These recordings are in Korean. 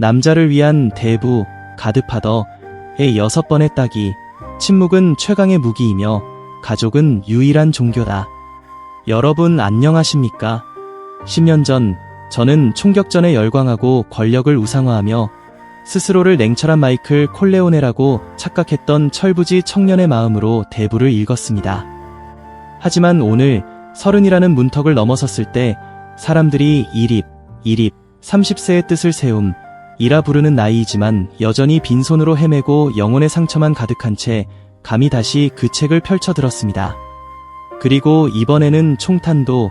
남자를 위한 대부, 가드파더의 6번의 따기. 침묵은 최강의 무기이며 가족은 유일한 종교다. 여러분 안녕하십니까? 10년 전 저는 총격전에 열광하고 권력을 우상화하며 스스로를 냉철한 마이클 콜레오네라고 착각했던 철부지 청년의 마음으로 대부를 읽었습니다. 하지만 오늘 30이라는 문턱을 넘어섰을 때 사람들이 이립, 30세의 뜻을 세움, 이라 부르는 나이이지만 여전히 빈손으로 헤매고 영혼의 상처만 가득한 채 감히 다시 그 책을 펼쳐들었습니다. 그리고 이번에는 총탄도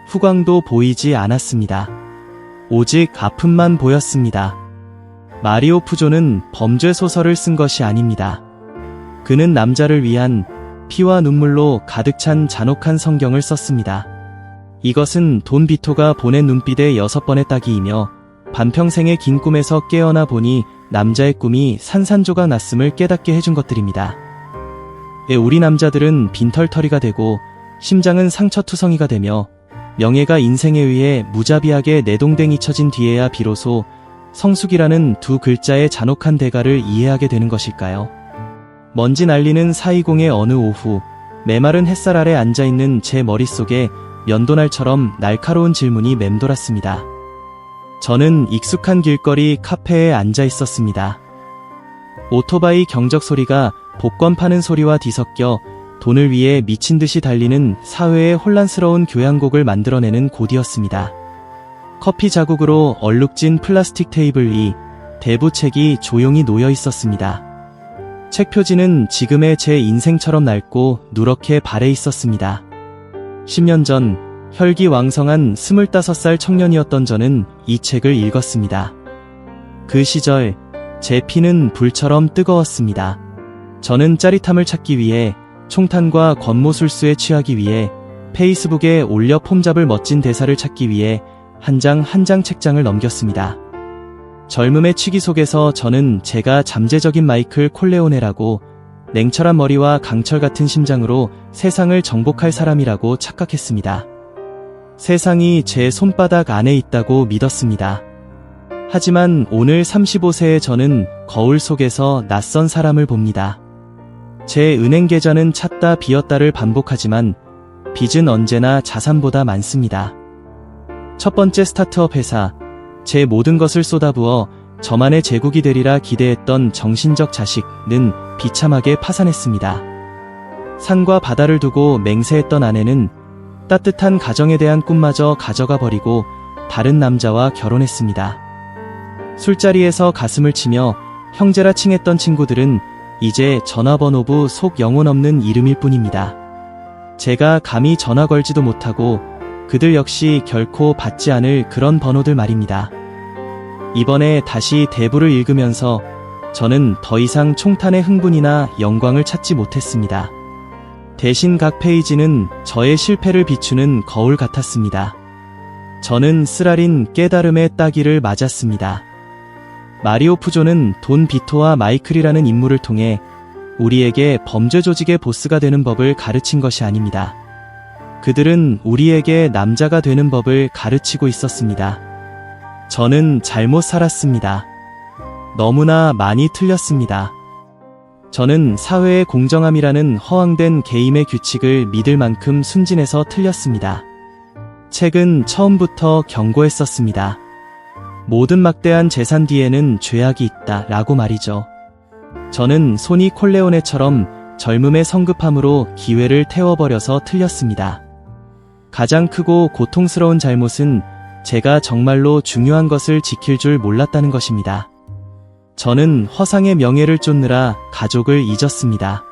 후광도 보이지 않았습니다. 오직 아픔만 보였습니다. 마리오 푸조는 범죄 소설을 쓴 것이 아닙니다. 그는 남자를 위한 피와 눈물로 가득 찬 잔혹한 성경을 썼습니다. 이것은 돈 비토가 보낸 눈빛의 6번의 따기이며 반평생의 긴 꿈에서 깨어나 보니 남자의 꿈이 산산조각 났음을 깨닫게 해준 것들입니다. 우리 남자들은 빈털터리가 되고 심장은 상처투성이가 되며 명예가 인생에 의해 무자비하게 내동댕이 쳐진 뒤에야 비로소 성숙이라는 두 글자의 잔혹한 대가를 이해하게 되는 것일까요? 먼지 날리는 420의 어느 오후, 메마른 햇살 아래 앉아있는 제 머릿속에 면도날처럼 날카로운 질문이 맴돌았습니다. 저는 익숙한 길거리 카페에 앉아 있었습니다. 오토바이 경적 소리가 복권 파는 소리와 뒤섞여 돈을 위해 미친 듯이 달리는 사회의 혼란스러운 교향곡을 만들어내는 곳이었습니다. 커피 자국으로 얼룩진 플라스틱 테이블 위 대부책이 조용히 놓여 있었습니다. 책 표지는 지금의 제 인생처럼 낡고 누렇게 발해 있었습니다. 10년 전 혈기왕성한 25살 청년이었던 저는 이 책을 읽었습니다. 그 시절 제 피는 불처럼 뜨거웠습니다. 저는 짜릿함을 찾기 위해 총탄과 권모술수에 취하기 위해 페이스북에 올려 폼잡을 멋진 대사를 찾기 위해 한 장 한 장 책장을 넘겼습니다. 젊음의 취기 속에서 저는 제가 잠재적인 마이클 콜레오네라고 냉철한 머리와 강철 같은 심장으로 세상을 정복할 사람이라고 착각했습니다. 세상이 제 손바닥 안에 있다고 믿었습니다. 하지만 오늘 35세의 저는 거울 속에서 낯선 사람을 봅니다. 제 은행 계좌는 찾다 비었다를 반복하지만 빚은 언제나 자산보다 많습니다. 첫 번째 스타트업 회사, 제 모든 것을 쏟아부어 저만의 제국이 되리라 기대했던 정신적 자식은 비참하게 파산했습니다. 산과 바다를 두고 맹세했던 아내는 따뜻한 가정에 대한 꿈마저 가져가 버리고 다른 남자와 결혼했습니다. 술자리에서 가슴을 치며 형제라 칭했던 친구들은 이제 전화번호부 속 영혼 없는 이름일 뿐입니다. 제가 감히 전화 걸지도 못하고 그들 역시 결코 받지 않을 그런 번호들 말입니다. 이번에 다시 대부를 읽으면서 저는 더 이상 총탄의 흥분이나 영광을 찾지 못했습니다. 대신 각 페이지는 저의 실패를 비추는 거울 같았습니다. 저는 쓰라린 깨달음의 따기를 맞았습니다. 마리오 푸조는 돈 비토와 마이클이라는 인물을 통해 우리에게 범죄 조직의 보스가 되는 법을 가르친 것이 아닙니다. 그들은 우리에게 남자가 되는 법을 가르치고 있었습니다. 저는 잘못 살았습니다. 너무나 많이 틀렸습니다. 저는 사회의 공정함이라는 허황된 게임의 규칙을 믿을 만큼 순진해서 틀렸습니다. 책은 처음부터 경고했었습니다. 모든 막대한 재산 뒤에는 죄악이 있다 라고 말이죠. 저는 소니 콜레오네처럼 젊음의 성급함으로 기회를 태워버려서 틀렸습니다. 가장 크고 고통스러운 잘못은 제가 정말로 중요한 것을 지킬 줄 몰랐다는 것입니다. 저는 허상의 명예를 쫓느라 가족을 잊었습니다.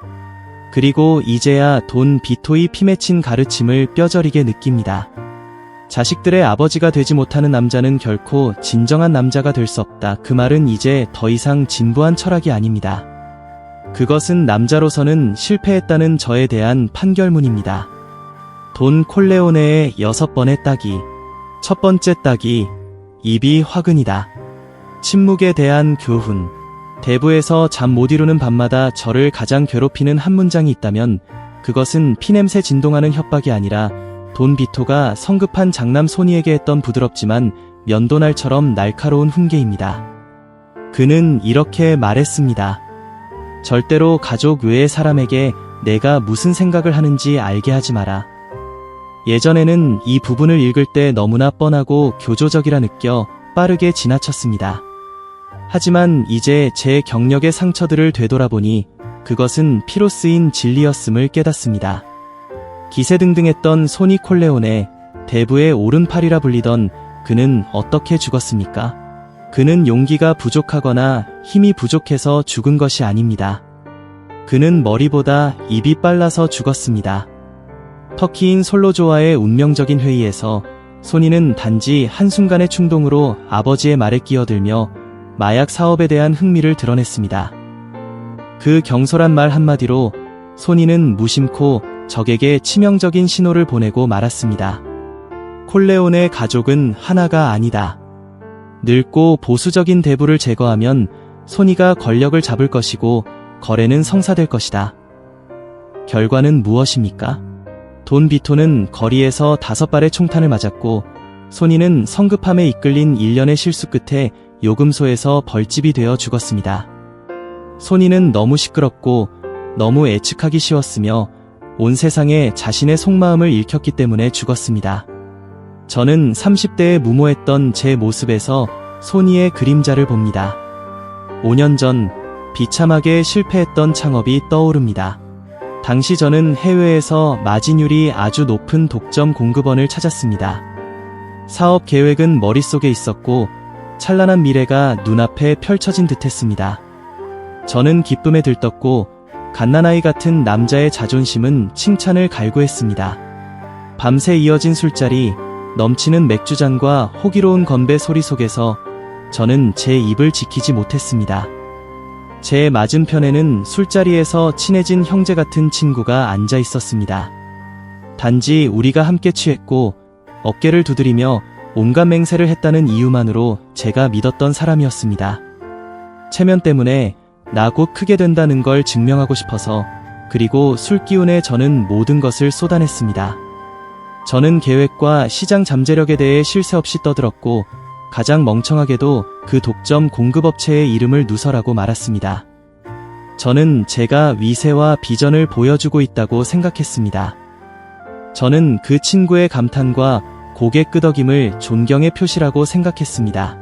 그리고 이제야 돈 비토의 피맺힌 가르침을 뼈저리게 느낍니다. 자식들의 아버지가 되지 못하는 남자는 결코 진정한 남자가 될 수 없다. 그 말은 이제 더 이상 진부한 철학이 아닙니다. 그것은 남자로서는 실패했다는 저에 대한 판결문입니다. 돈 콜레오네의 6번의 따기. 첫 번째 따기, 입이 화근이다. 침묵에 대한 교훈. 대부에서 잠 못 이루는 밤마다 저를 가장 괴롭히는 한 문장이 있다면 그것은 피냄새 진동하는 협박이 아니라 돈 비토가 성급한 장남 소니에게 했던 부드럽지만 면도날처럼 날카로운 훈계입니다. 그는 이렇게 말했습니다. 절대로 가족 외의 사람에게 내가 무슨 생각을 하는지 알게 하지 마라. 예전에는 이 부분을 읽을 때 너무나 뻔하고 교조적이라 느껴 빠르게 지나쳤습니다. 하지만 이제 제 경력의 상처들을 되돌아보니 그것은 피로 쓰인 진리였음을 깨닫습니다. 기세등등했던 소니 콜레오네, 대부의 오른팔이라 불리던 그는 어떻게 죽었습니까? 그는 용기가 부족하거나 힘이 부족해서 죽은 것이 아닙니다. 그는 머리보다 입이 빨라서 죽었습니다. 터키인 솔로조와의 운명적인 회의에서 소니는 단지 한순간의 충동으로 아버지의 말에 끼어들며 마약 사업에 대한 흥미를 드러냈습니다. 그 경솔한 말 한마디로 소니는 무심코 적에게 치명적인 신호를 보내고 말았습니다. 콜레오네 가족은 하나가 아니다. 늙고 보수적인 대부를 제거하면 소니가 권력을 잡을 것이고 거래는 성사될 것이다. 결과는 무엇입니까? 돈 비토는 거리에서 5발의 총탄을 맞았고 소니는 성급함에 이끌린 일련의 실수 끝에 요금소에서 벌집이 되어 죽었습니다. 소니는 너무 시끄럽고 너무 예측하기 쉬웠으며 온 세상에 자신의 속마음을 읽혔기 때문에 죽었습니다. 저는 30대에 무모했던 제 모습에서 소니의 그림자를 봅니다. 5년 전 비참하게 실패했던 창업이 떠오릅니다. 당시 저는 해외에서 마진율이 아주 높은 독점 공급원을 찾았습니다. 사업 계획은 머릿속에 있었고 찬란한 미래가 눈앞에 펼쳐진 듯했습니다. 저는 기쁨에 들떴고 갓난아이 같은 남자의 자존심은 칭찬을 갈구했습니다. 밤새 이어진 술자리, 넘치는 맥주잔과 호기로운 건배 소리 속에서 저는 제 입을 지키지 못했습니다. 제 맞은편에는 술자리에서 친해진 형제 같은 친구가 앉아 있었습니다. 단지 우리가 함께 취했고 어깨를 두드리며 온갖 맹세를 했다는 이유만으로 제가 믿었던 사람이었습니다. 체면 때문에 나 곧 크게 된다는 걸 증명하고 싶어서, 그리고 술기운에 저는 모든 것을 쏟아냈습니다. 저는 계획과 시장 잠재력에 대해 쉴 새 없이 떠들었고 가장 멍청하게도 그 독점 공급업체의 이름을 누설하고 말았습니다. 저는 제가 위세와 비전을 보여주고 있다고 생각했습니다. 저는 그 친구의 감탄과 고개 끄덕임을 존경의 표시라고 생각했습니다.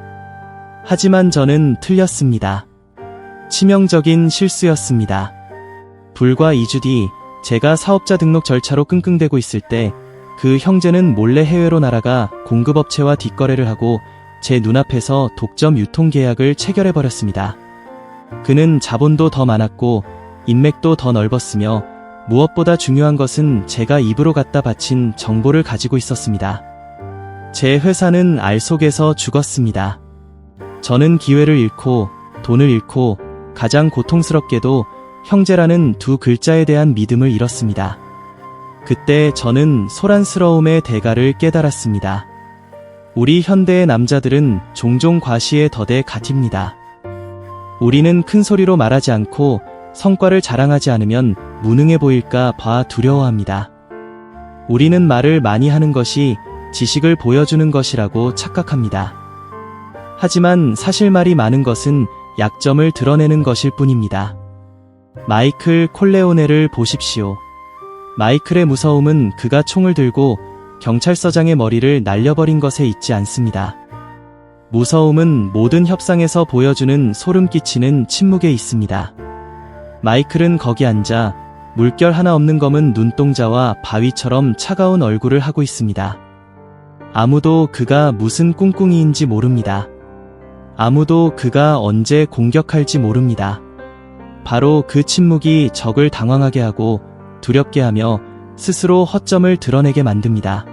하지만 저는 틀렸습니다. 치명적인 실수였습니다. 불과 2주 뒤 제가 사업자 등록 절차로 끙끙대고 있을 때 그 형제는 몰래 해외로 날아가 공급업체와 뒷거래를 하고 제 눈앞에서 독점 유통계약을 체결해버렸습니다. 그는 자본도 더 많았고 인맥도 더 넓었으며 무엇보다 중요한 것은 제가 입으로 갖다 바친 정보를 가지고 있었습니다. 제 회사는 알 속에서 죽었습니다. 저는 기회를 잃고 돈을 잃고 가장 고통스럽게도 형제라는 두 글자에 대한 믿음을 잃었습니다. 그때 저는 소란스러움의 대가를 깨달았습니다. 우리 현대의 남자들은 종종 과시의 덫에 갇힙니다. 우리는 큰 소리로 말하지 않고 성과를 자랑하지 않으면 무능해 보일까 봐 두려워합니다. 우리는 말을 많이 하는 것이 지식을 보여주는 것이라고 착각합니다. 하지만 사실 말이 많은 것은 약점을 드러내는 것일 뿐입니다. 마이클 콜레오네를 보십시오. 마이클의 무서움은 그가 총을 들고 경찰서장의 머리를 날려버린 것에 있지 않습니다. 무서움은 모든 협상에서 보여주는 소름 끼치는 침묵에 있습니다. 마이클은 거기 앉아 물결 하나 없는 검은 눈동자와 바위처럼 차가운 얼굴을 하고 있습니다. 아무도 그가 무슨 꿍꿍이인지 모릅니다. 아무도 그가 언제 공격할지 모릅니다. 바로 그 침묵이 적을 당황하게 하고 두렵게 하며 스스로 허점을 드러내게 만듭니다.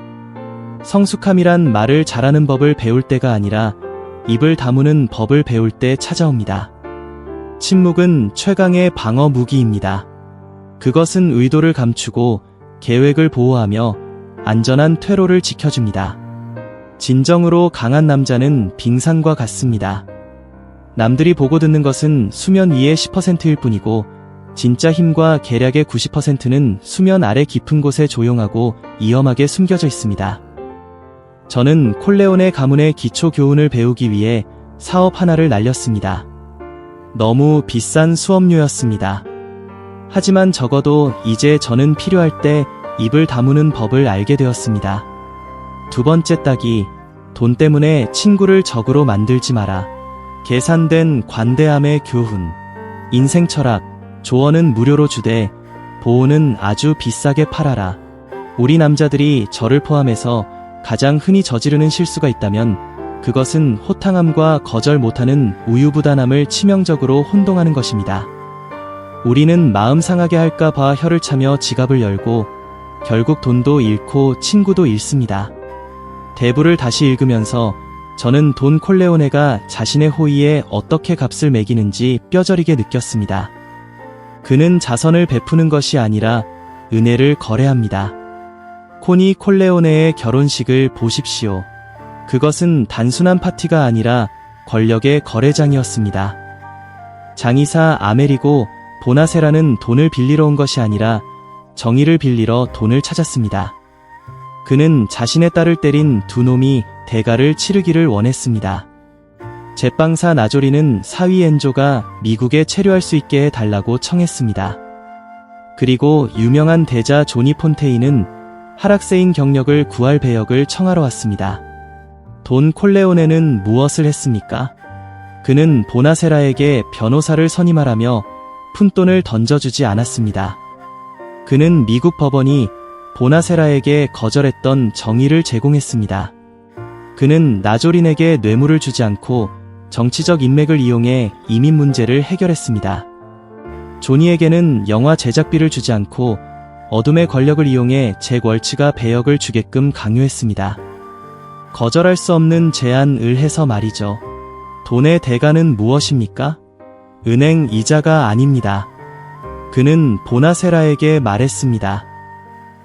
성숙함이란 말을 잘하는 법을 배울 때가 아니라 입을 다무는 법을 배울 때 찾아옵니다. 침묵은 최강의 방어 무기입니다. 그것은 의도를 감추고 계획을 보호하며 안전한 퇴로를 지켜줍니다. 진정으로 강한 남자는 빙산과 같습니다. 남들이 보고 듣는 것은 수면 위의 10%일 뿐이고 진짜 힘과 계략의 90%는 수면 아래 깊은 곳에 조용하고 위험하게 숨겨져 있습니다. 저는 콜레오네 가문의 기초 교훈을 배우기 위해 사업 하나를 날렸습니다. 너무 비싼 수업료였습니다. 하지만 적어도 이제 저는 필요할 때 입을 다무는 법을 알게 되었습니다. 두 번째 딱이, 돈 때문에 친구를 적으로 만들지 마라. 계산된 관대함의 교훈. 인생 철학, 조언은 무료로 주되 보호는 아주 비싸게 팔아라. 우리 남자들이 저를 포함해서 가장 흔히 저지르는 실수가 있다면 그것은 호탕함과 거절 못하는 우유부단함을 치명적으로 혼동하는 것입니다. 우리는 마음 상하게 할까 봐 혀를 차며 지갑을 열고 결국 돈도 잃고 친구도 잃습니다. 대부를 다시 읽으면서 저는 돈 콜레오네가 자신의 호의에 어떻게 값을 매기는지 뼈저리게 느꼈습니다. 그는 자선을 베푸는 것이 아니라 은혜를 거래합니다. 코니 콜레오네의 결혼식을 보십시오. 그것은 단순한 파티가 아니라 권력의 거래장이었습니다. 장의사 아메리고 보나세라는 돈을 빌리러 온 것이 아니라 정의를 빌리러 돈을 찾았습니다. 그는 자신의 딸을 때린 두 놈이 대가를 치르기를 원했습니다. 제빵사 나조리는 사위 엔조가 미국에 체류할 수 있게 해달라고 청했습니다. 그리고 유명한 대자 조니 폰테인은 하락세인 경력을 구할 배역을 청하러 왔습니다. 돈 콜레오네는 무엇을 했습니까? 그는 보나세라에게 변호사를 선임하라며 푼돈을 던져주지 않았습니다. 그는 미국 법원이 보나세라에게 거절했던 정의를 제공했습니다. 그는 나조린에게 뇌물을 주지 않고 정치적 인맥을 이용해 이민 문제를 해결했습니다. 조니에게는 영화 제작비를 주지 않고 어둠의 권력을 이용해 잭 월츠가 배역을 주게끔 강요했습니다. 거절할 수 없는 제안을 해서 말이죠. 돈의 대가는 무엇입니까? 은행 이자가 아닙니다. 그는 보나세라에게 말했습니다.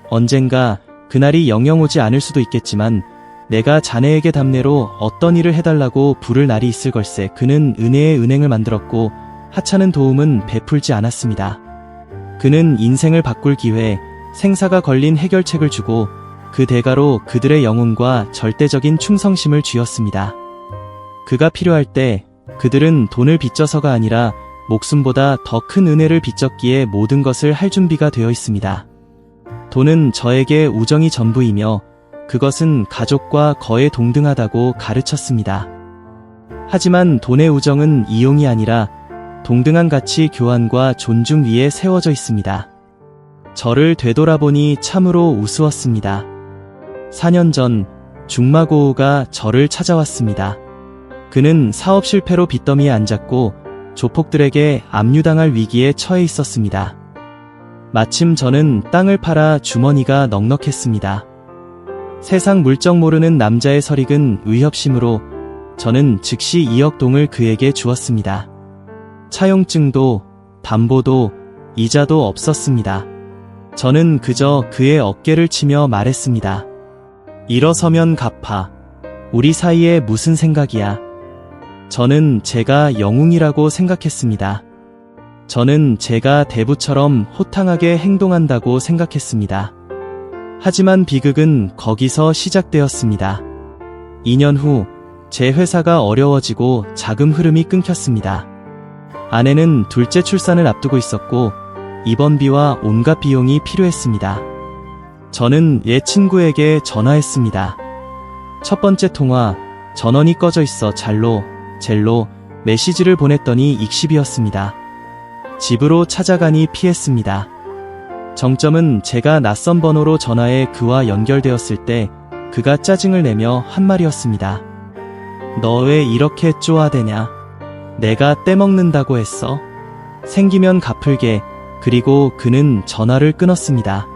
언젠가 그날이 영영 오지 않을 수도 있겠지만 내가 자네에게 답례로 어떤 일을 해달라고 부를 날이 있을 걸세. 그는 은혜의 은행을 만들었고 하찮은 도움은 베풀지 않았습니다. 그는 인생을 바꿀 기회, 생사가 걸린 해결책을 주고 그 대가로 그들의 영혼과 절대적인 충성심을 쥐었습니다. 그가 필요할 때 그들은 돈을 빚져서가 아니라 목숨보다 더 큰 은혜를 빚졌기에 모든 것을 할 준비가 되어 있습니다. 돈은 저에게 우정이 전부이며 그것은 가족과 거에 동등하다고 가르쳤습니다. 하지만 돈의 우정은 이용이 아니라 동등한 가치 교환과 존중 위에 세워져 있습니다. 저를 되돌아보니 참으로 우스웠습니다. 4년 전 중마고우가 저를 찾아왔습니다. 그는 사업 실패로 빚더미에 앉았고 조폭들에게 압류당할 위기에 처해 있었습니다. 마침 저는 땅을 팔아 주머니가 넉넉했습니다. 세상 물정 모르는 남자의 설익은 의협심으로 저는 즉시 2억 동을 그에게 주었습니다. 차용증도 담보도 이자도 없었습니다. 저는 그저 그의 어깨를 치며 말했습니다. 일어서면 갚아. 우리 사이에 무슨 생각이야. 저는 제가 영웅이라고 생각했습니다. 저는 제가 대부처럼 호탕하게 행동한다고 생각했습니다. 하지만 비극은 거기서 시작되었습니다. 2년 후 제 회사가 어려워지고 자금 흐름이 끊겼습니다. 아내는 둘째 출산을 앞두고 있었고 입원비와 온갖 비용이 필요했습니다. 저는 옛 친구에게 전화했습니다. 첫 번째 통화, 전원이 꺼져 있어 젤로 메시지를 보냈더니 익십이었습니다. 집으로 찾아가니 피했습니다. 정점은 제가 낯선 번호로 전화해 그와 연결되었을 때 그가 짜증을 내며 한 말이었습니다. 너 왜 이렇게 쪼아대냐? 내가 떼먹는다고 했어? 생기면 갚을게. 그리고 그는 전화를 끊었습니다.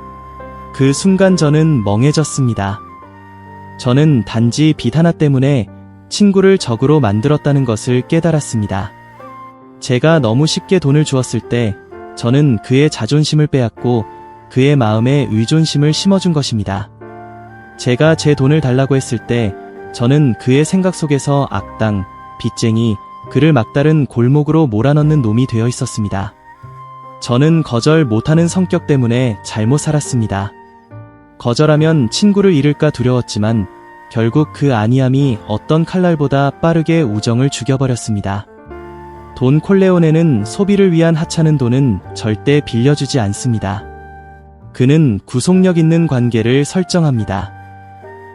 그 순간 저는 멍해졌습니다. 저는 단지 빚 하나 때문에 친구를 적으로 만들었다는 것을 깨달았습니다. 제가 너무 쉽게 돈을 주었을 때 저는 그의 자존심을 빼앗고 그의 마음에 의존심을 심어준 것입니다. 제가 제 돈을 달라고 했을 때 저는 그의 생각 속에서 악당, 빚쟁이, 그를 막다른 골목으로 몰아넣는 놈이 되어 있었습니다. 저는 거절 못하는 성격 때문에 잘못 살았습니다. 거절하면 친구를 잃을까 두려웠지만 결국 그 안이함이 어떤 칼날보다 빠르게 우정을 죽여버렸습니다. 돈 콜레오네는 소비를 위한 하찮은 돈은 절대 빌려주지 않습니다. 그는 구속력 있는 관계를 설정합니다.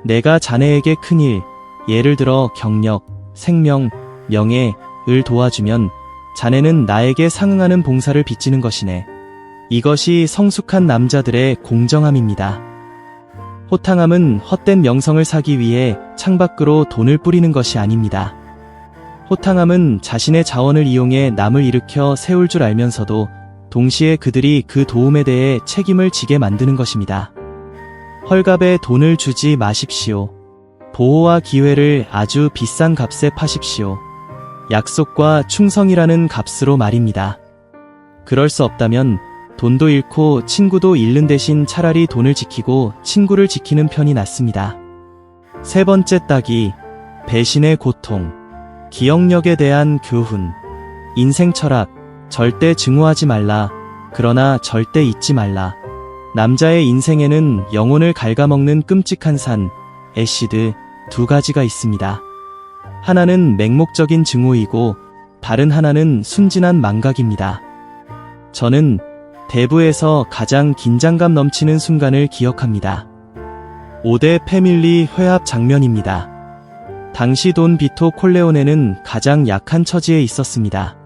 내가 자네에게 큰일, 예를 들어 경력, 생명, 명예를 도와주면 자네는 나에게 상응하는 봉사를 빚지는 것이네. 이것이 성숙한 남자들의 공정함입니다. 호탕함은 헛된 명성을 사기 위해 창밖으로 돈을 뿌리는 것이 아닙니다. 호탕함은 자신의 자원을 이용해 남을 일으켜 세울 줄 알면서도 동시에 그들이 그 도움에 대해 책임을 지게 만드는 것입니다. 헐값에 돈을 주지 마십시오. 보호와 기회를 아주 비싼 값에 파십시오. 약속과 충성이라는 값으로 말입니다. 그럴 수 없다면 돈도 잃고 친구도 잃는 대신 차라리 돈을 지키고 친구를 지키는 편이 낫습니다. 세 번째 따기, 배신의 고통, 기억력에 대한 교훈, 인생 철학, 절대 증오하지 말라, 그러나 절대 잊지 말라. 남자의 인생에는 영혼을 갉아먹는 끔찍한 산, 애시드, 두 가지가 있습니다. 하나는 맹목적인 증오이고 다른 하나는 순진한 망각입니다. 저는 대부에서 가장 긴장감 넘치는 순간을 기억합니다. 5대 패밀리 회합 장면입니다. 당시 돈 비토 콜레오네는 가장 약한 처지에 있었습니다.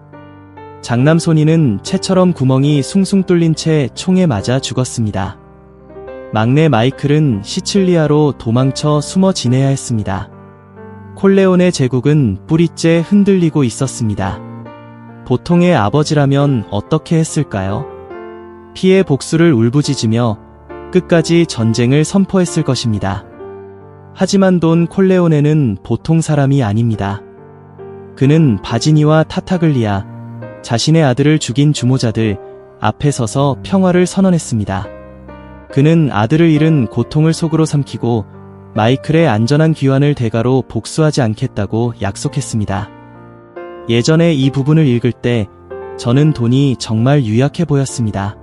장남 소니는 채처럼 구멍이 숭숭 뚫린 채 총에 맞아 죽었습니다. 막내 마이클은 시칠리아로 도망쳐 숨어 지내야 했습니다. 콜레오네 제국은 뿌리째 흔들리고 있었습니다. 보통의 아버지라면 어떻게 했을까요? 피해 복수를 울부짖으며 끝까지 전쟁을 선포했을 것입니다. 하지만 돈 콜레오네는 보통 사람이 아닙니다. 그는 바지니와 타타글리아, 자신의 아들을 죽인 주모자들 앞에 서서 평화를 선언했습니다. 그는 아들을 잃은 고통을 속으로 삼키고 마이클의 안전한 귀환을 대가로 복수하지 않겠다고 약속했습니다. 예전에 이 부분을 읽을 때 저는 돈이 정말 유약해 보였습니다.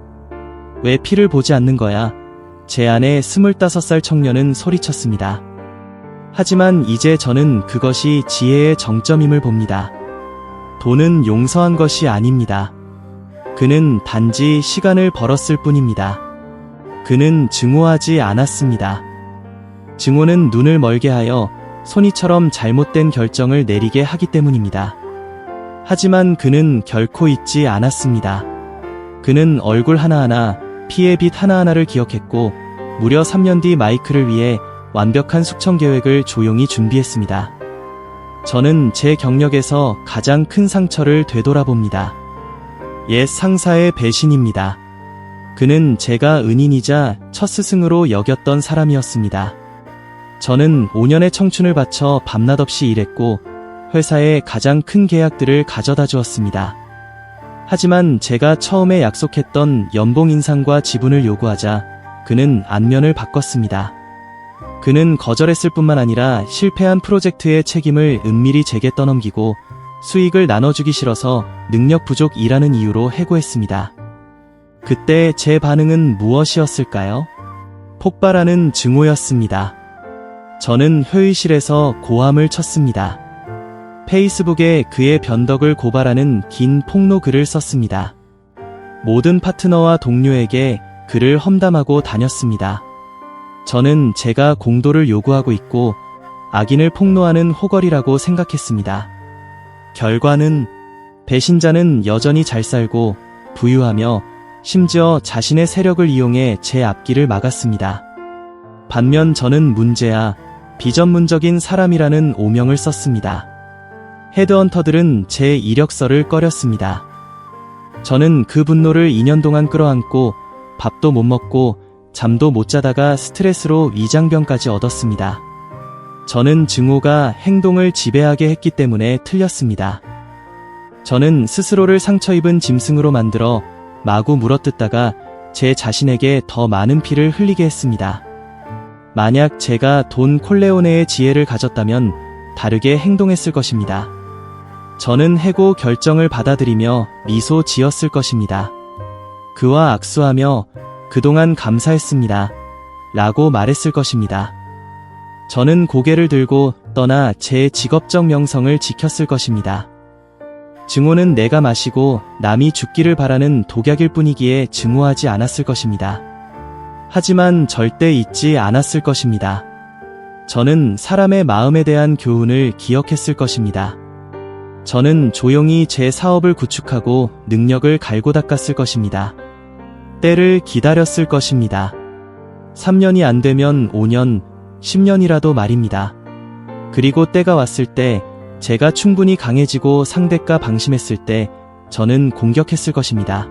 왜 피를 보지 않는 거야? 제 아내 25살 청년은 소리쳤습니다. 하지만 이제 저는 그것이 지혜의 정점임을 봅니다. 돈은 용서한 것이 아닙니다. 그는 단지 시간을 벌었을 뿐입니다. 그는 증오하지 않았습니다. 증오는 눈을 멀게 하여 소니처럼 잘못된 결정을 내리게 하기 때문입니다. 하지만 그는 결코 잊지 않았습니다. 그는 얼굴 하나하나, 피의 빛 하나하나를 기억했고 무려 3년 뒤 마이클을 위해 완벽한 숙청 계획을 조용히 준비했습니다. 저는 제 경력에서 가장 큰 상처를 되돌아봅니다. 옛 상사의 배신입니다. 그는 제가 은인이자 첫 스승으로 여겼던 사람이었습니다. 저는 5년의 청춘을 바쳐 밤낮 없이 일했고 회사의 가장 큰 계약들을 가져다 주었습니다. 하지만 제가 처음에 약속했던 연봉 인상과 지분을 요구하자 그는 안면을 바꿨습니다. 그는 거절했을 뿐만 아니라 실패한 프로젝트의 책임을 은밀히 제게 떠넘기고 수익을 나눠주기 싫어서 능력 부족이라는 이유로 해고했습니다. 그때 제 반응은 무엇이었을까요? 폭발하는 증오였습니다. 저는 회의실에서 고함을 쳤습니다. 페이스북에 그의 변덕을 고발하는 긴 폭로 글을 썼습니다. 모든 파트너와 동료에게 그를 험담하고 다녔습니다. 저는 제가 공도를 요구하고 있고 악인을 폭로하는 호걸이라고 생각했습니다. 결과는 배신자는 여전히 잘 살고 부유하며 심지어 자신의 세력을 이용해 제 앞길을 막았습니다. 반면 저는 문제야, 비전문적인 사람이라는 오명을 썼습니다. 헤드헌터들은 제 이력서를 꺼렸습니다. 저는 그 분노를 2년 동안 끌어안고 밥도 못 먹고 잠도 못 자다가 스트레스로 위장병까지 얻었습니다. 저는 증오가 행동을 지배하게 했기 때문에 틀렸습니다. 저는 스스로를 상처 입은 짐승으로 만들어 마구 물어뜯다가 제 자신에게 더 많은 피를 흘리게 했습니다. 만약 제가 돈 콜레오네의 지혜를 가졌다면 다르게 행동했을 것입니다. 저는 해고 결정을 받아들이며 미소 지었을 것입니다. 그와 악수하며 그동안 감사했습니다. 라고 말했을 것입니다. 저는 고개를 들고 떠나 제 직업적 명성을 지켰을 것입니다. 증오는 내가 마시고 남이 죽기를 바라는 독약일 뿐이기에 증오하지 않았을 것입니다. 하지만 절대 잊지 않았을 것입니다. 저는 사람의 마음에 대한 교훈을 기억했을 것입니다. 저는 조용히 제 사업을 구축하고 능력을 갈고 닦았을 것입니다. 때를 기다렸을 것입니다. 3년이 안 되면 5년, 10년이라도 말입니다. 그리고 때가 왔을 때 제가 충분히 강해지고 상대가 방심했을 때 저는 공격했을 것입니다.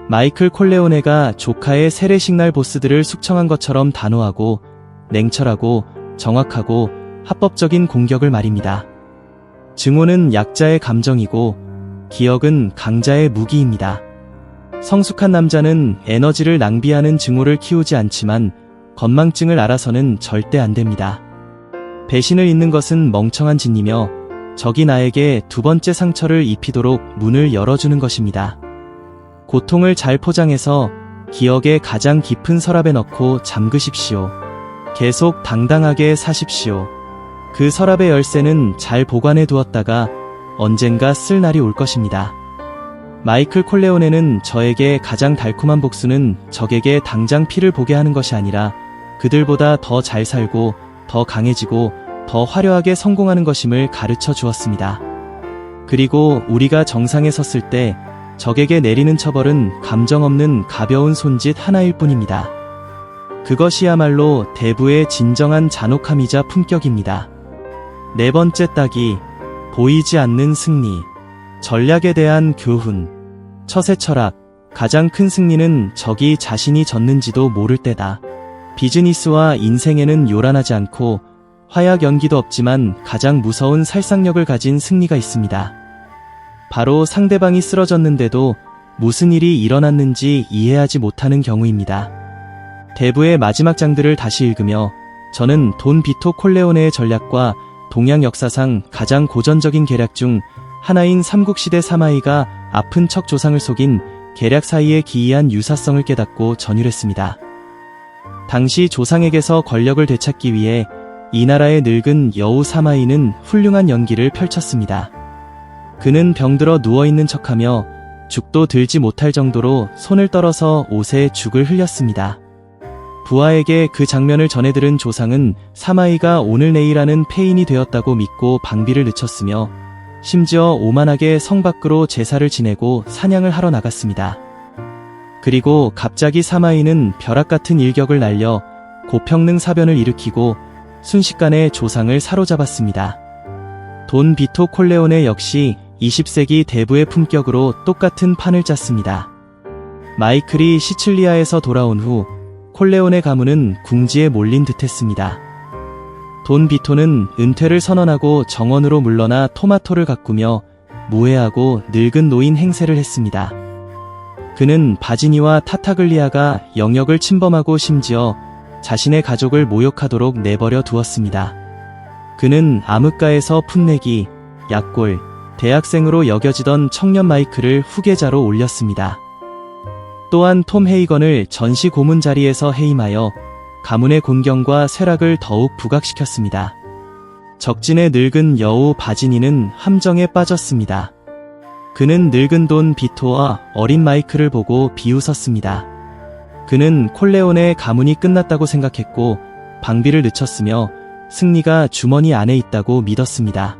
마이클 콜레오네가 조카의 세례식날 보스들을 숙청한 것처럼 단호하고 냉철하고 정확하고 합법적인 공격을 말입니다. 증오는 약자의 감정이고 기억은 강자의 무기입니다. 성숙한 남자는 에너지를 낭비하는 증오를 키우지 않지만 건망증을 알아서는 절대 안 됩니다. 배신을 잇는 것은 멍청한 짓이며 적이 나에게 두 번째 상처를 입히도록 문을 열어주는 것입니다. 고통을 잘 포장해서 기억의 가장 깊은 서랍에 넣고 잠그십시오. 계속 당당하게 사십시오. 그 서랍의 열쇠는 잘 보관해 두었다가 언젠가 쓸 날이 올 것입니다. 마이클 콜레오네는 저에게 가장 달콤한 복수는 적에게 당장 피를 보게 하는 것이 아니라 그들보다 더 잘 살고 더 강해지고 더 화려하게 성공하는 것임을 가르쳐 주었습니다. 그리고 우리가 정상에 섰을 때 적에게 내리는 처벌은 감정 없는 가벼운 손짓 하나일 뿐입니다. 그것이야말로 대부의 진정한 잔혹함이자 품격입니다. 네 번째 따기, 보이지 않는 승리. 전략에 대한 교훈. 처세 철학. 가장 큰 승리는 적이 자신이 졌는지도 모를 때다. 비즈니스와 인생에는 요란하지 않고 화약 연기도 없지만 가장 무서운 살상력을 가진 승리가 있습니다. 바로 상대방이 쓰러졌는데도 무슨 일이 일어났는지 이해하지 못하는 경우입니다. 대부의 마지막 장들을 다시 읽으며 저는 돈 비토 콜레오네의 전략과 동양 역사상 가장 고전적인 계략 중 하나인 삼국시대 사마이가 아픈 척 조상을 속인 계략 사이의 기이한 유사성을 깨닫고 전율했습니다. 당시 조상에게서 권력을 되찾기 위해 이 나라의 늙은 여우 사마이는 훌륭한 연기를 펼쳤습니다. 그는 병들어 누워있는 척하며 죽도 들지 못할 정도로 손을 떨어서 옷에 죽을 흘렸습니다. 부하에게 그 장면을 전해들은 조상은 사마이가 오늘 내일하는 폐인이 되었다고 믿고 방비를 늦췄으며 심지어 오만하게 성 밖으로 제사를 지내고 사냥을 하러 나갔습니다. 그리고 갑자기 사마이는 벼락 같은 일격을 날려 고평능 사변을 일으키고 순식간에 조상을 사로잡았습니다. 돈 비토 콜레오네 역시 20세기 대부의 품격으로 똑같은 판을 짰습니다. 마이클이 시칠리아에서 돌아온 후 콜레오네 가문은 궁지에 몰린 듯했습니다. 돈 비토는 은퇴를 선언하고 정원으로 물러나 토마토를 가꾸며 무해하고 늙은 노인 행세를 했습니다. 그는 바지니와 타타글리아가 영역을 침범하고 심지어 자신의 가족을 모욕하도록 내버려 두었습니다. 그는 암흑가에서 풋내기, 약골, 대학생으로 여겨지던 청년 마이클을 후계자로 올렸습니다. 또한 톰 헤이건을 전시 고문 자리에서 해임하여 가문의 곤경과 쇠락을 더욱 부각시켰습니다. 적진의 늙은 여우 바지니는 함정에 빠졌습니다. 그는 늙은 돈 비토와 어린 마이클을 보고 비웃었습니다. 그는 콜레오네 가문이 끝났다고 생각했고 방비를 늦췄으며 승리가 주머니 안에 있다고 믿었습니다.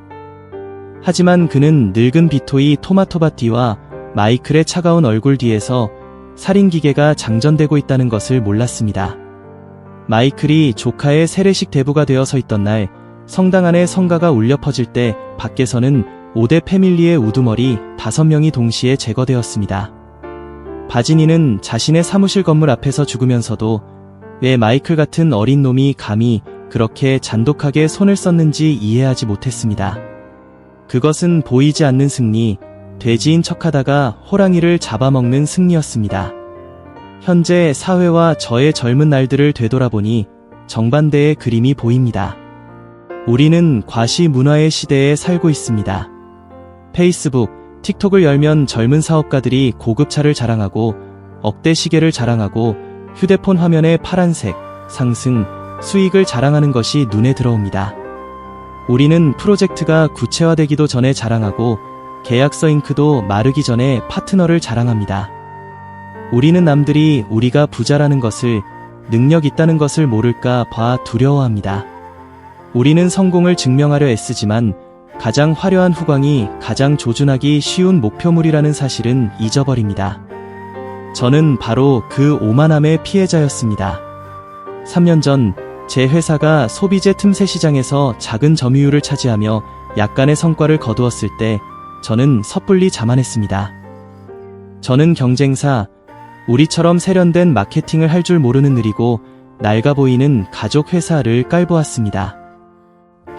하지만 그는 늙은 비토이 토마토밭 뒤와 마이클의 차가운 얼굴 뒤에서 살인기계가 장전되고 있다는 것을 몰랐습니다. 마이클이 조카의 세례식 대부가 되어 서 있던 날 성당 안에 성가가 울려 퍼질 때 밖에서는 5대 패밀리의 우두머리 5명이 동시에 제거되었습니다. 바지니는 자신의 사무실 건물 앞에서 죽으면서도 왜 마이클 같은 어린 놈이 감히 그렇게 잔독하게 손을 썼는지 이해하지 못했습니다. 그것은 보이지 않는 승리, 돼지인 척하다가 호랑이를 잡아먹는 승리였습니다. 현재 사회와 저의 젊은 날들을 되돌아보니 정반대의 그림이 보입니다. 우리는 과시 문화의 시대에 살고 있습니다. 페이스북, 틱톡을 열면 젊은 사업가들이 고급차를 자랑하고 억대 시계를 자랑하고 휴대폰 화면에 파란색, 상승, 수익을 자랑하는 것이 눈에 들어옵니다. 우리는 프로젝트가 구체화되기도 전에 자랑하고 계약서 잉크도 마르기 전에 파트너를 자랑합니다. 우리는 남들이 우리가 부자라는 것을, 능력 있다는 것을 모를까 봐 두려워합니다. 우리는 성공을 증명하려 애쓰지만 가장 화려한 후광이 가장 조준하기 쉬운 목표물이라는 사실은 잊어버립니다. 저는 바로 그 오만함의 피해자였습니다. 3년 전 제 회사가 소비재 틈새 시장에서 작은 점유율을 차지하며 약간의 성과를 거두었을 때 저는 섣불리 자만했습니다. 저는 경쟁사, 우리처럼 세련된 마케팅을 할 줄 모르는 느리고 낡아 보이는 가족 회사를 깔보았습니다.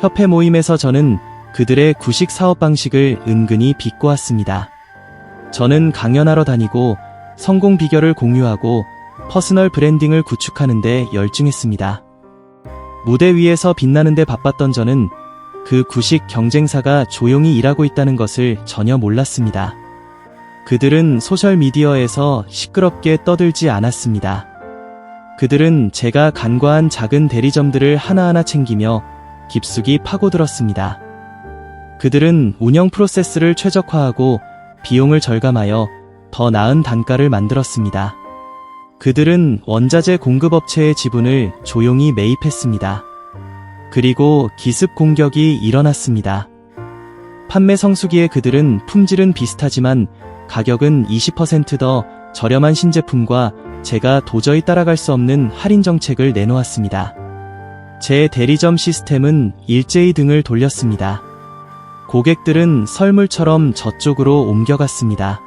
협회 모임에서 저는 그들의 구식 사업 방식을 은근히 비꼬았습니다. 저는 강연하러 다니고 성공 비결을 공유하고 퍼스널 브랜딩을 구축하는 데 열중했습니다. 무대 위에서 빛나는 데 바빴던 저는 그 구식 경쟁사가 조용히 일하고 있다는 것을 전혀 몰랐습니다. 그들은 소셜미디어에서 시끄럽게 떠들지 않았습니다. 그들은 제가 간과한 작은 대리점들을 하나하나 챙기며 깊숙이 파고들었습니다. 그들은 운영 프로세스를 최적화하고 비용을 절감하여 더 나은 단가를 만들었습니다. 그들은 원자재 공급업체의 지분을 조용히 매입했습니다. 그리고 기습 공격이 일어났습니다. 판매 성수기에 그들은 품질은 비슷하지만 가격은 20% 더 저렴한 신제품과 제가 도저히 따라갈 수 없는 할인 정책을 내놓았습니다. 제 대리점 시스템은 일제히 등을 돌렸습니다. 고객들은 설물처럼 저쪽으로 옮겨갔습니다.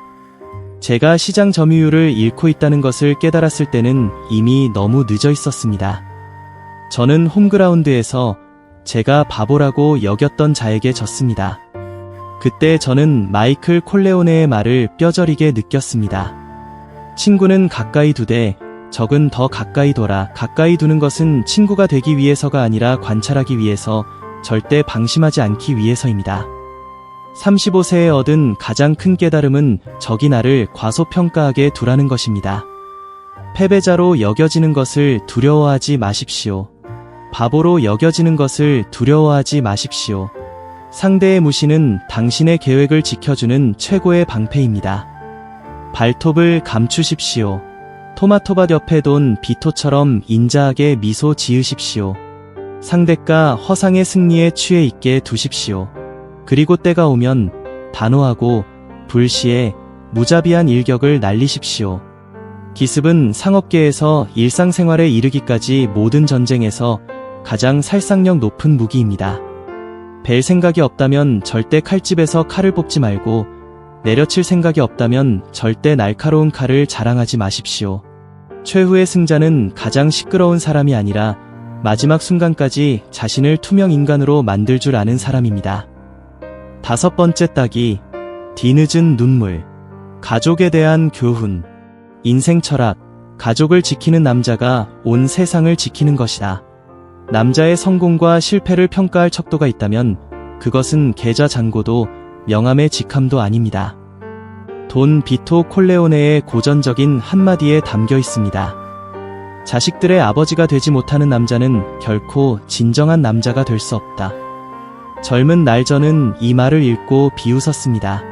제가 시장 점유율을 잃고 있다는 것을 깨달았을 때는 이미 너무 늦어 있었습니다. 저는 홈그라운드에서 제가 바보라고 여겼던 자에게 졌습니다. 그때 저는 마이클 콜레오네의 말을 뼈저리게 느꼈습니다. 친구는 가까이 두되 적은 더 가까이 둬라. 가까이 두는 것은 친구가 되기 위해서가 아니라 관찰하기 위해서, 절대 방심하지 않기 위해서입니다. 35세에 얻은 가장 큰 깨달음은 적이 나를 과소평가하게 두라는 것입니다. 패배자로 여겨지는 것을 두려워하지 마십시오. 바보로 여겨지는 것을 두려워하지 마십시오. 상대의 무시는 당신의 계획을 지켜주는 최고의 방패입니다. 발톱을 감추십시오. 토마토밭 옆에 돈 비토처럼 인자하게 미소 지으십시오. 상대가 허상의 승리에 취해 있게 두십시오. 그리고 때가 오면 단호하고 불시에 무자비한 일격을 날리십시오. 기습은 상업계에서 일상생활에 이르기까지 모든 전쟁에서 가장 살상력 높은 무기입니다. 벨 생각이 없다면 절대 칼집에서 칼을 뽑지 말고, 내려칠 생각이 없다면 절대 날카로운 칼을 자랑하지 마십시오. 최후의 승자는 가장 시끄러운 사람이 아니라 마지막 순간까지 자신을 투명 인간으로 만들 줄 아는 사람입니다. 5번째 따기, 뒤늦은 눈물. 가족에 대한 교훈. 인생 철학. 가족을 지키는 남자가 온 세상을 지키는 것이다. 남자의 성공과 실패를 평가할 척도가 있다면 그것은 계좌 잔고도 명함의 직함도 아닙니다. 돈 비토 콜레오네의 고전적인 한마디에 담겨 있습니다. 자식들의 아버지가 되지 못하는 남자는 결코 진정한 남자가 될 수 없다. 젊은 날 저는 이 말을 읽고 비웃었습니다.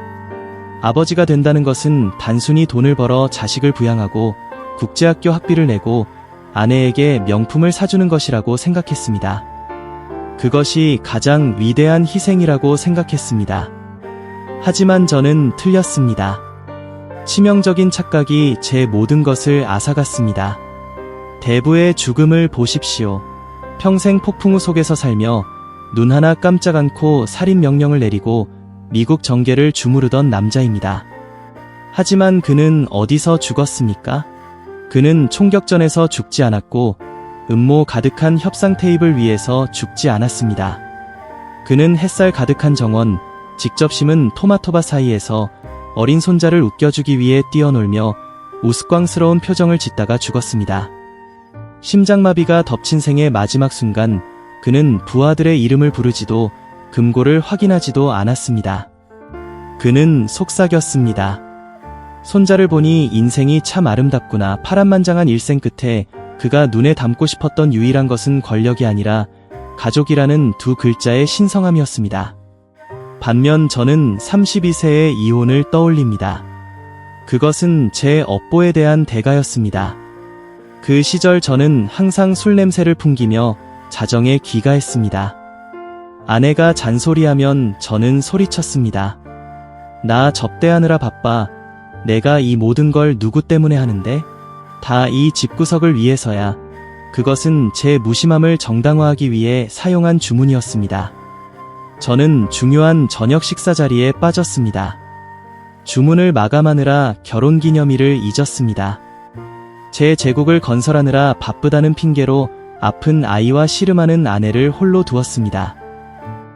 아버지가 된다는 것은 단순히 돈을 벌어 자식을 부양하고 국제학교 학비를 내고 아내에게 명품을 사주는 것이라고 생각했습니다. 그것이 가장 위대한 희생이라고 생각했습니다. 하지만 저는 틀렸습니다. 치명적인 착각이 제 모든 것을 앗아갔습니다. 대부의 죽음을 보십시오. 평생 폭풍우 속에서 살며 눈 하나 깜짝 않고 살인 명령을 내리고 미국 정계를 주무르던 남자입니다. 하지만 그는 어디서 죽었습니까? 그는 총격전에서 죽지 않았고 음모 가득한 협상 테이블 위에서 죽지 않았습니다. 그는 햇살 가득한 정원, 직접 심은 토마토밭 사이에서 어린 손자를 웃겨주기 위해 뛰어놀며 우스꽝스러운 표정을 짓다가 죽었습니다. 심장마비가 덮친 생의 마지막 순간 그는 부하들의 이름을 부르지도 금고를 확인하지도 않았습니다. 그는 속삭였습니다. 손자를 보니 인생이 참 아름답구나. 파란만장한 일생 끝에 그가 눈에 담고 싶었던 유일한 것은 권력이 아니라 가족이라는 두 글자의 신성함이었습니다. 반면 저는 32세의 이혼을 떠올립니다. 그것은 제 업보에 대한 대가였습니다. 그 시절 저는 항상 술 냄새를 풍기며 자정에 귀가했습니다. 아내가 잔소리하면 저는 소리쳤습니다. 나 접대하느라 바빠. 내가 이 모든 걸 누구 때문에 하는데? 다 이 집구석을 위해서야. 그것은 제 무심함을 정당화하기 위해 사용한 주문이었습니다. 저는 중요한 저녁 식사 자리에 빠졌습니다. 주문을 마감하느라 결혼기념일을 잊었습니다. 제 제국을 건설하느라 바쁘다는 핑계로 아픈 아이와 씨름하는 아내를 홀로 두었습니다.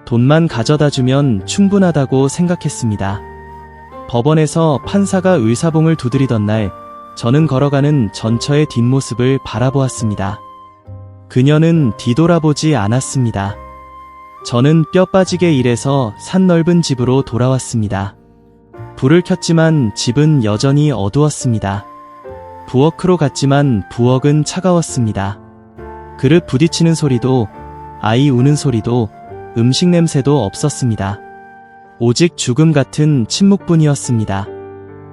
돈만 가져다주면 충분하다고 생각했습니다. 법원에서 판사가 의사봉을 두드리던 날, 저는 걸어가는 전처의 뒷모습을 바라보았습니다. 그녀는 뒤돌아보지 않았습니다. 저는 뼈 빠지게 일해서 산 넓은 집으로 돌아왔습니다. 불을 켰지만 집은 여전히 어두웠습니다. 부엌으로 갔지만 부엌은 차가웠습니다. 그릇 부딪히는 소리도, 아이 우는 소리도, 음식 냄새도 없었습니다. 오직 죽음 같은 침묵뿐이었습니다.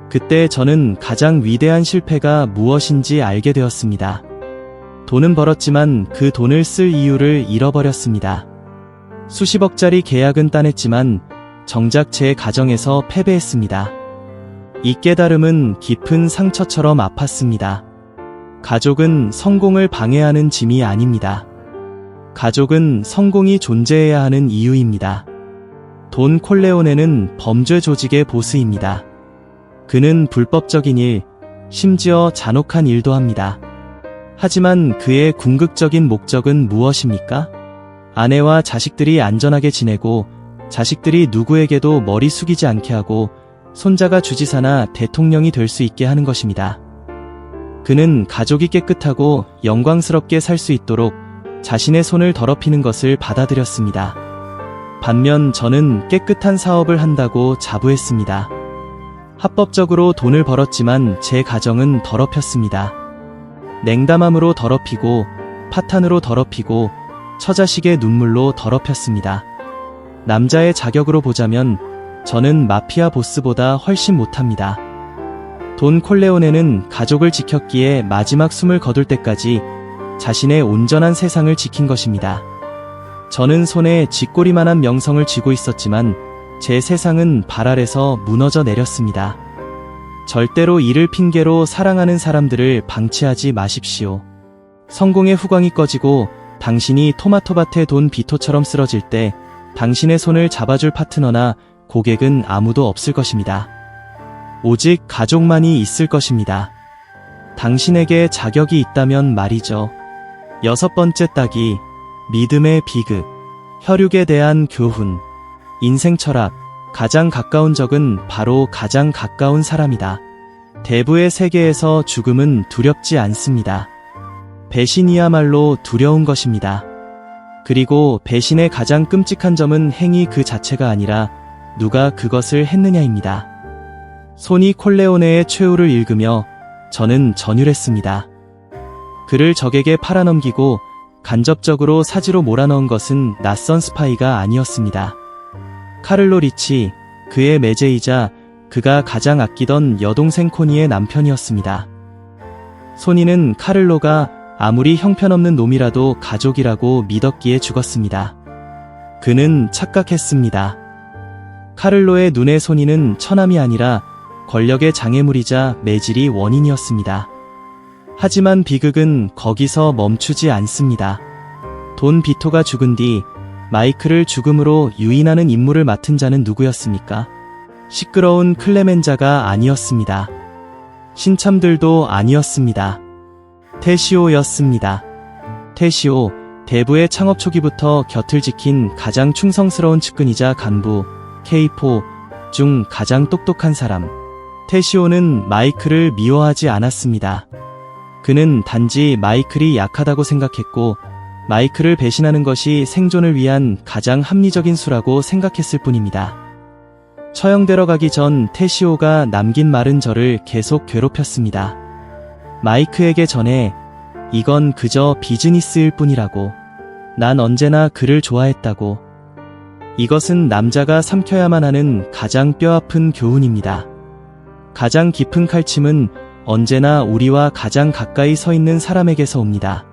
그때 저는 가장 위대한 실패가 무엇인지 알게 되었습니다. 돈은 벌었지만 그 돈을 쓸 이유를 잃어버렸습니다. 수십억짜리 계약은 따냈지만 정작 제 가정에서 패배했습니다. 이 깨달음은 깊은 상처처럼 아팠습니다. 가족은 성공을 방해하는 짐이 아닙니다. 가족은 성공이 존재해야 하는 이유입니다. 돈 콜레오네는 범죄 조직의 보스입니다. 그는 불법적인 일, 심지어 잔혹한 일도 합니다. 하지만 그의 궁극적인 목적은 무엇입니까? 아내와 자식들이 안전하게 지내고, 자식들이 누구에게도 머리 숙이지 않게 하고, 손자가 주지사나 대통령이 될 수 있게 하는 것입니다. 그는 가족이 깨끗하고 영광스럽게 살 수 있도록 자신의 손을 더럽히는 것을 받아들였습니다. 반면 저는 깨끗한 사업을 한다고 자부했습니다. 합법적으로 돈을 벌었지만 제 가정은 더럽혔습니다. 냉담함으로 더럽히고, 파탄으로 더럽히고, 처자식의 눈물로 더럽혔습니다. 남자의 자격으로 보자면 저는 마피아 보스보다 훨씬 못합니다. 돈 콜레오네는 가족을 지켰기에 마지막 숨을 거둘 때까지 자신의 온전한 세상을 지킨 것입니다. 저는 손에 쥐꼬리만한 명성을 쥐고 있었지만 제 세상은 발 아래서 무너져 내렸습니다. 절대로 이를 핑계로 사랑하는 사람들을 방치하지 마십시오. 성공의 후광이 꺼지고 당신이 토마토밭의 돈 비토처럼 쓰러질 때 당신의 손을 잡아줄 파트너나 고객은 아무도 없을 것입니다. 오직 가족만이 있을 것입니다. 당신에게 자격이 있다면 말이죠. 6번째 따기, 믿음의 비극, 혈육에 대한 교훈, 인생 철학, 가장 가까운 적은 바로 가장 가까운 사람이다. 대부의 세계에서 죽음은 두렵지 않습니다. 배신이야말로 두려운 것입니다. 그리고 배신의 가장 끔찍한 점은 행위 그 자체가 아니라 누가 그것을 했느냐입니다. 소니 콜레오네의 최후를 읽으며 저는 전율했습니다. 그를 적에게 팔아넘기고 간접적으로 사지로 몰아넣은 것은 낯선 스파이가 아니었습니다. 카를로 리치, 그의 매제이자 그가 가장 아끼던 여동생 코니의 남편이었습니다. 소니는 카를로가 아무리 형편없는 놈이라도 가족이라고 믿었기에 죽었습니다. 그는 착각했습니다. 카를로의 눈에 소니는 처남이 아니라 권력의 장애물이자 매질이 원인이었습니다. 하지만 비극은 거기서 멈추지 않습니다. 돈 비토가 죽은 뒤 마이클을 죽음으로 유인하는 임무를 맡은 자는 누구였습니까? 시끄러운 클레멘자가 아니었습니다. 신참들도 아니었습니다. 테시오였습니다. 테시오, 대부의 창업 초기부터 곁을 지킨 가장 충성스러운 측근이자 간부, K4 중 가장 똑똑한 사람. 테시오는 마이클을 미워하지 않았습니다. 그는 단지 마이클이 약하다고 생각했고 마이클을 배신하는 것이 생존을 위한 가장 합리적인 수라고 생각했을 뿐입니다. 처형되러 가기 전 테시오가 남긴 말은 저를 계속 괴롭혔습니다. 마이크에게 전해 이건 그저 비즈니스일 뿐이라고. 난 언제나 그를 좋아했다고. 이것은 남자가 삼켜야만 하는 가장 뼈아픈 교훈입니다. 가장 깊은 칼침은 언제나 우리와 가장 가까이 서 있는 사람에게서 옵니다.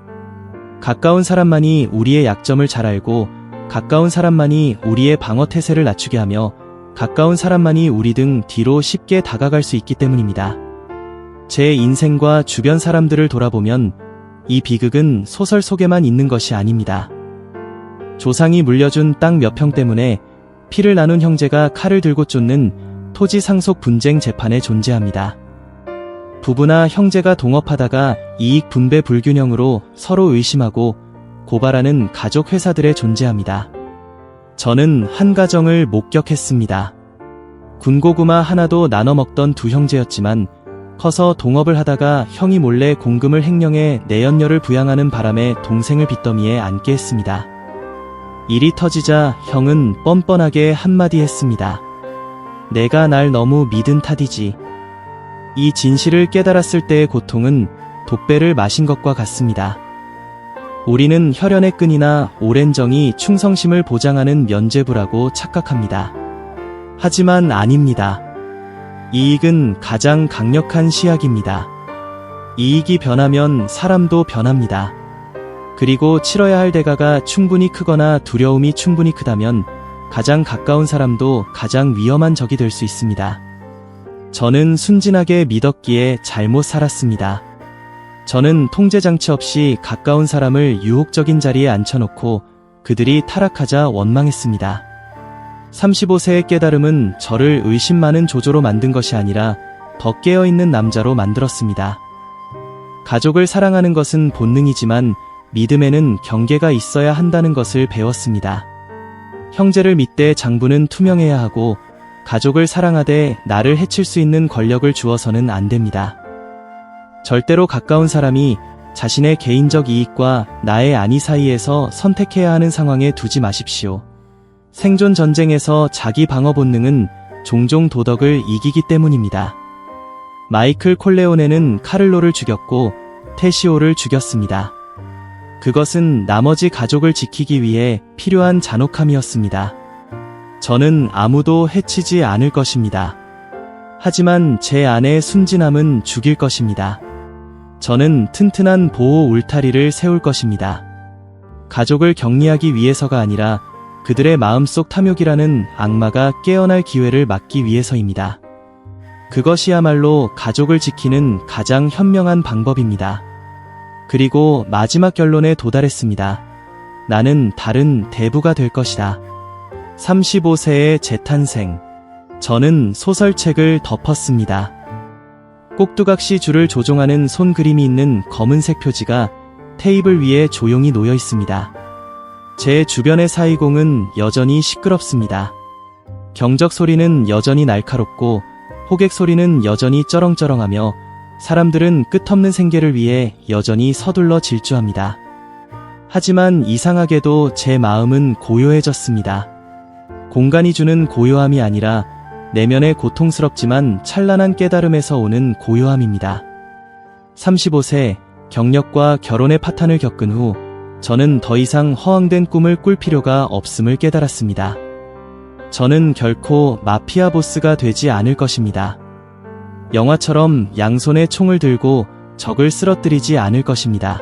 가까운 사람만이 우리의 약점을 잘 알고, 가까운 사람만이 우리의 방어 태세를 낮추게 하며, 가까운 사람만이 우리 등 뒤로 쉽게 다가갈 수 있기 때문입니다. 제 인생과 주변 사람들을 돌아보면 이 비극은 소설 속에만 있는 것이 아닙니다. 조상이 물려준 땅 몇 평 때문에 피를 나눈 형제가 칼을 들고 쫓는 토지 상속 분쟁 재판에 존재합니다. 부부나 형제가 동업하다가 이익 분배 불균형으로 서로 의심하고 고발하는 가족 회사들에 존재합니다. 저는 한 가정을 목격했습니다. 군고구마 하나도 나눠 먹던 두 형제였지만 커서 동업을 하다가 형이 몰래 공금을 횡령해 내연녀를 부양하는 바람에 동생을 빚더미에 앉게 했습니다. 일이 터지자 형은 뻔뻔하게 한마디 했습니다. 내가 날 너무 믿은 탓이지. 이 진실을 깨달았을 때의 고통은 독배를 마신 것과 같습니다. 우리는 혈연의 끈이나 오랜 정이 충성심을 보장하는 면죄부라고 착각합니다. 하지만 아닙니다. 이익은 가장 강력한 시약입니다. 이익이 변하면 사람도 변합니다. 그리고 치러야 할 대가가 충분히 크거나 두려움이 충분히 크다면 가장 가까운 사람도 가장 위험한 적이 될 수 있습니다. 저는 순진하게 믿었기에 잘못 살았습니다. 저는 통제장치 없이 가까운 사람을 유혹적인 자리에 앉혀놓고 그들이 타락하자 원망했습니다. 35세의 깨달음은 저를 의심 많은 조조로 만든 것이 아니라 더 깨어있는 남자로 만들었습니다. 가족을 사랑하는 것은 본능이지만 믿음에는 경계가 있어야 한다는 것을 배웠습니다. 형제를 믿되 장부는 투명해야 하고 가족을 사랑하되 나를 해칠 수 있는 권력을 주어서는 안 됩니다. 절대로 가까운 사람이 자신의 개인적 이익과 나의 안위 사이에서 선택해야 하는 상황에 두지 마십시오. 생존 전쟁에서 자기 방어 본능은 종종 도덕을 이기기 때문입니다. 마이클 콜레오네는 카를로를 죽였고 테시오를 죽였습니다. 그것은 나머지 가족을 지키기 위해 필요한 잔혹함이었습니다. 저는 아무도 해치지 않을 것입니다. 하지만 제 아내의 순진함은 죽일 것입니다. 저는 튼튼한 보호 울타리를 세울 것입니다. 가족을 격리하기 위해서가 아니라 그들의 마음속 탐욕이라는 악마가 깨어날 기회를 막기 위해서입니다. 그것이야말로 가족을 지키는 가장 현명한 방법입니다. 그리고 마지막 결론에 도달했습니다. 나는 다른 대부가 될 것이다. 35세의 재탄생. 저는 소설책을 덮었습니다. 꼭두각시 줄을 조종하는 손그림이 있는 검은색 표지가 테이블 위에 조용히 놓여 있습니다. 제 주변의 사이공은 여전히 시끄럽습니다. 경적 소리는 여전히 날카롭고 호객 소리는 여전히 쩌렁쩌렁하며 사람들은 끝없는 생계를 위해 여전히 서둘러 질주합니다. 하지만 이상하게도 제 마음은 고요해졌습니다. 공간이 주는 고요함이 아니라 내면의 고통스럽지만 찬란한 깨달음에서 오는 고요함입니다. 35세, 경력과 결혼의 파탄을 겪은 후 저는 더 이상 허황된 꿈을 꿀 필요가 없음을 깨달았습니다. 저는 결코 마피아 보스가 되지 않을 것입니다. 영화처럼 양손에 총을 들고 적을 쓰러뜨리지 않을 것입니다.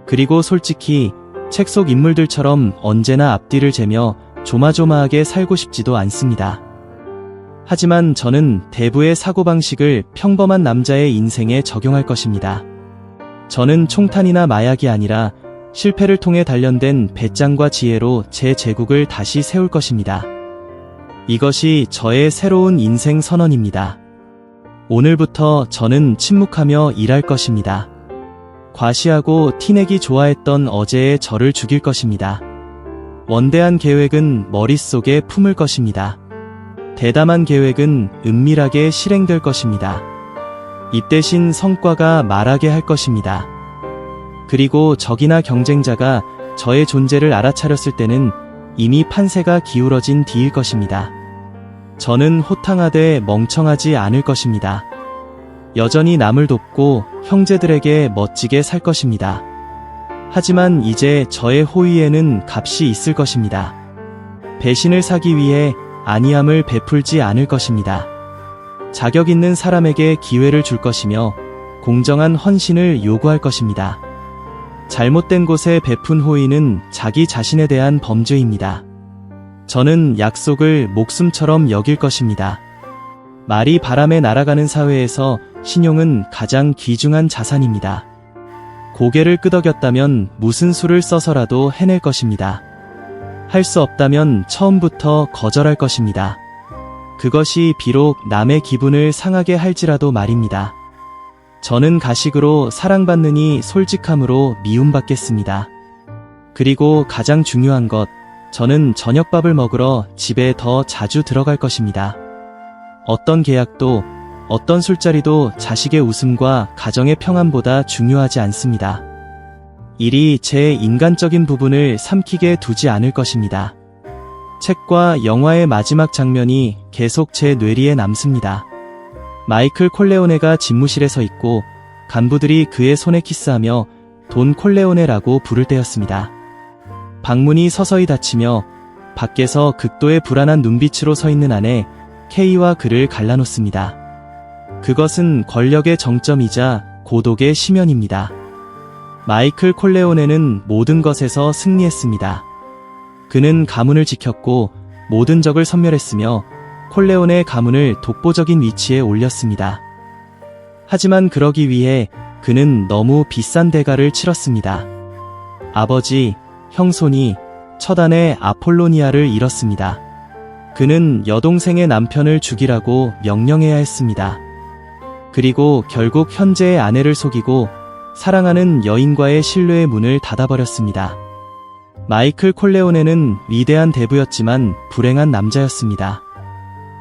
그리고 솔직히 책 속 인물들처럼 언제나 앞뒤를 재며 조마조마하게 살고 싶지도 않습니다. 하지만 저는 대부의 사고방식을 평범한 남자의 인생에 적용할 것입니다. 저는 총탄이나 마약이 아니라 실패를 통해 단련된 배짱과 지혜로 제 제국을 다시 세울 것입니다. 이것이 저의 새로운 인생 선언입니다. 오늘부터 저는 침묵하며 일할 것입니다. 과시하고 티내기 좋아했던 어제의 저를 죽일 것입니다. 원대한 계획은 머릿속에 품을 것입니다. 대담한 계획은 은밀하게 실행될 것입니다. 입 대신 성과가 말하게 할 것입니다. 그리고 적이나 경쟁자가 저의 존재를 알아차렸을 때는 이미 판세가 기울어진 뒤일 것입니다. 저는 호탕하되 멍청하지 않을 것입니다. 여전히 남을 돕고 형제들에게 멋지게 살 것입니다. 하지만 이제 저의 호의에는 값이 있을 것입니다. 배신을 사기 위해 안이함을 베풀지 않을 것입니다. 자격 있는 사람에게 기회를 줄 것이며 공정한 헌신을 요구할 것입니다. 잘못된 곳에 베푼 호의는 자기 자신에 대한 범죄입니다. 저는 약속을 목숨처럼 여길 것입니다. 말이 바람에 날아가는 사회에서 신용은 가장 귀중한 자산입니다. 고개를 끄덕였다면 무슨 수를 써서라도 해낼 것입니다. 할 수 없다면 처음부터 거절할 것입니다. 그것이 비록 남의 기분을 상하게 할지라도 말입니다. 저는 가식으로 사랑받느니 솔직함으로 미움받겠습니다. 그리고 가장 중요한 것, 저는 저녁밥을 먹으러 집에 더 자주 들어갈 것입니다. 어떤 계약도, 어떤 술자리도 자식의 웃음과 가정의 평안보다 중요하지 않습니다. 일이 제 인간적인 부분을 삼키게 두지 않을 것입니다. 책과 영화의 마지막 장면이 계속 제 뇌리에 남습니다. 마이클 콜레오네가 집무실에 서 있고 간부들이 그의 손에 키스하며 돈 콜레오네라고 부를 때였습니다. 방문이 서서히 닫히며 밖에서 극도의 불안한 눈빛으로 서 있는 아내 케이와 그를 갈라놓습니다. 그것은 권력의 정점이자 고독의 심연입니다. 마이클 콜레오네는 모든 것에서 승리했습니다. 그는 가문을 지켰고 모든 적을 섬멸했으며 콜레오네 가문을 독보적인 위치에 올렸습니다. 하지만 그러기 위해 그는 너무 비싼 대가를 치렀습니다. 아버지, 형손이 첫 아내 아폴로니아를 잃었습니다. 그는 여동생의 남편을 죽이라고 명령해야 했습니다. 그리고 결국 현재의 아내를 속이고 사랑하는 여인과의 신뢰의 문을 닫아버렸습니다. 마이클 콜레오네는 위대한 대부였지만 불행한 남자였습니다.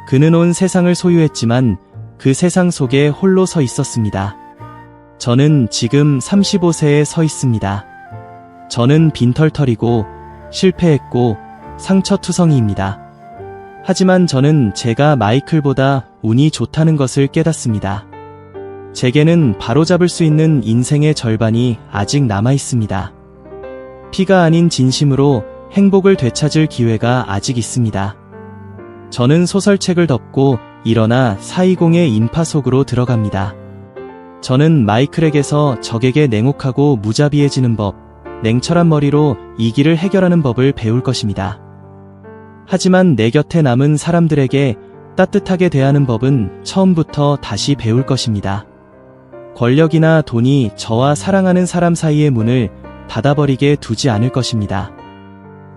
그는 온 세상을 소유했지만 그 세상 속에 홀로 서 있었습니다. 저는 지금 35세에 서 있습니다. 저는 빈털터리고 실패했고 상처투성이입니다. 하지만 저는 제가 마이클보다 운이 좋다는 것을 깨닫습니다. 제게는 바로잡을 수 있는 인생의 절반이 아직 남아 있습니다. 피가 아닌 진심으로 행복을 되찾을 기회가 아직 있습니다. 저는 소설책을 덮고 일어나 420의 인파 속으로 들어갑니다. 저는 마이클에게서 적에게 냉혹하고 무자비해지는 법, 냉철한 머리로 이 길을 해결하는 법을 배울 것입니다. 하지만 내 곁에 남은 사람들에게 따뜻하게 대하는 법은 처음부터 다시 배울 것입니다. 권력이나 돈이 저와 사랑하는 사람 사이의 문을 닫아버리게 두지 않을 것입니다.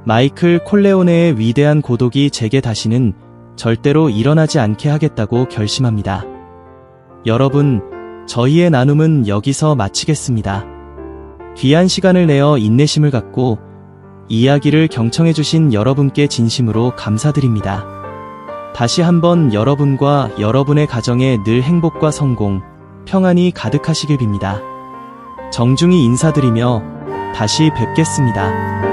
마이클 콜레오네의 위대한 고독이 제게 다시는 절대로 일어나지 않게 하겠다고 결심합니다. 여러분, 저희의 나눔은 여기서 마치겠습니다. 귀한 시간을 내어 인내심을 갖고 이야기를 경청해주신 여러분께 진심으로 감사드립니다. 다시 한번 여러분과 여러분의 가정에 늘 행복과 성공, 평안이 가득하시길 빕니다. 정중히 인사드리며 다시 뵙겠습니다.